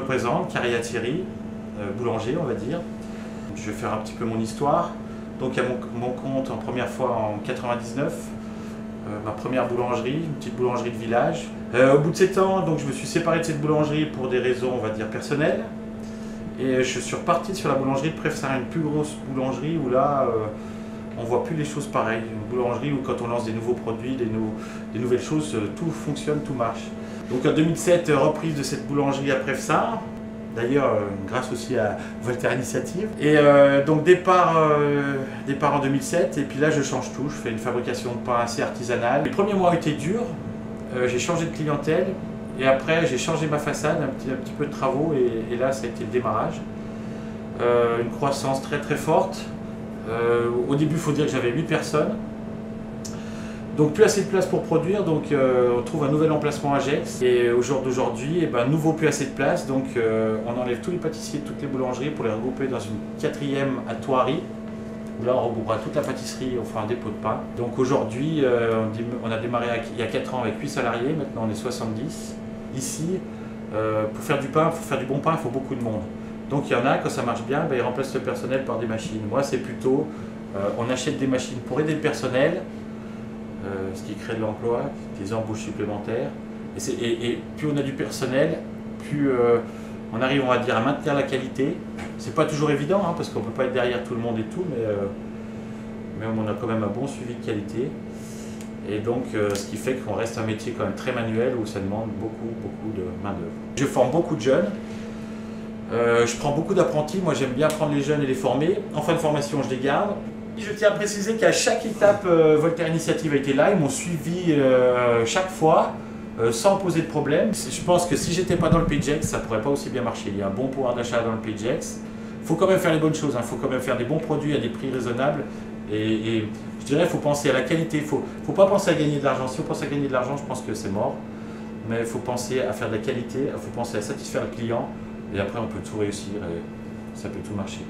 présente, Caria Thierry, boulanger on va dire. Je vais faire un petit peu mon histoire. Donc à mon compte en première fois en 99, ma première boulangerie, une petite boulangerie de village. Au bout de 7 ans, donc, je me suis séparé de cette boulangerie pour des raisons on va dire personnelles. Et je suis reparti sur la boulangerie de Prefsaint, une plus grosse boulangerie où là on ne voit plus les choses pareilles. Une boulangerie où quand on lance des nouveaux produits, des nouvelles choses, tout fonctionne, tout marche. Donc en 2007, reprise de cette boulangerie à Prefsaint. D'ailleurs, grâce aussi à Voltaire Initiative. Et donc départ en 2007, et puis là je change tout, je fais une fabrication de pain assez artisanale. Les premiers mois ont été durs, j'ai changé de clientèle, et après j'ai changé ma façade, un petit peu de travaux, et là ça a été le démarrage. Une croissance très très forte. Au début il faut dire que j'avais 8 personnes. Donc plus assez de place pour produire, donc on trouve un nouvel emplacement à Gex. Et au jour d'aujourd'hui, nouveau plus assez de place, donc on enlève tous les pâtissiers, toutes les boulangeries pour les regrouper dans une 4e à Thoiry. Là on regroupera toute la pâtisserie, on fera un dépôt de pain. Donc aujourd'hui, on a démarré il y a 4 ans avec 8 salariés, maintenant on est 70. Ici, pour faire du pain, pour faire du bon pain, il faut beaucoup de monde. Donc il y en a, quand ça marche bien, ils remplacent le personnel par des machines. Moi c'est plutôt, on achète des machines pour aider le personnel, ce qui crée de l'emploi, des embauches supplémentaires. Et plus on a du personnel, plus on arrive, on va dire, à maintenir la qualité. C'est pas toujours évident, hein, parce qu'on peut pas être derrière tout le monde et tout, mais on a quand même un bon suivi de qualité. Et donc, ce qui fait qu'on reste un métier quand même très manuel, où ça demande beaucoup de main d'œuvre. Je forme beaucoup de jeunes. Je prends beaucoup d'apprentis. Moi, j'aime bien prendre les jeunes et les former. En fin de formation, je les garde. Je tiens à préciser qu'à chaque étape, Voltaire Initiative a été là, ils m'ont suivi chaque fois, sans poser de problème. Je pense que si j'étais pas dans le Pays de Gex, ça pourrait pas aussi bien marcher. Il y a un bon pouvoir d'achat dans le Pays de Gex. Il faut quand même faire les bonnes choses, il faut quand même faire des bons produits à des prix raisonnables. Et je dirais qu'il faut penser à la qualité, il faut pas penser à gagner de l'argent. Si on pense à gagner de l'argent, je pense que c'est mort. Mais il faut penser à faire de la qualité, il faut penser à satisfaire le client, et après on peut tout réussir et ça peut tout marcher.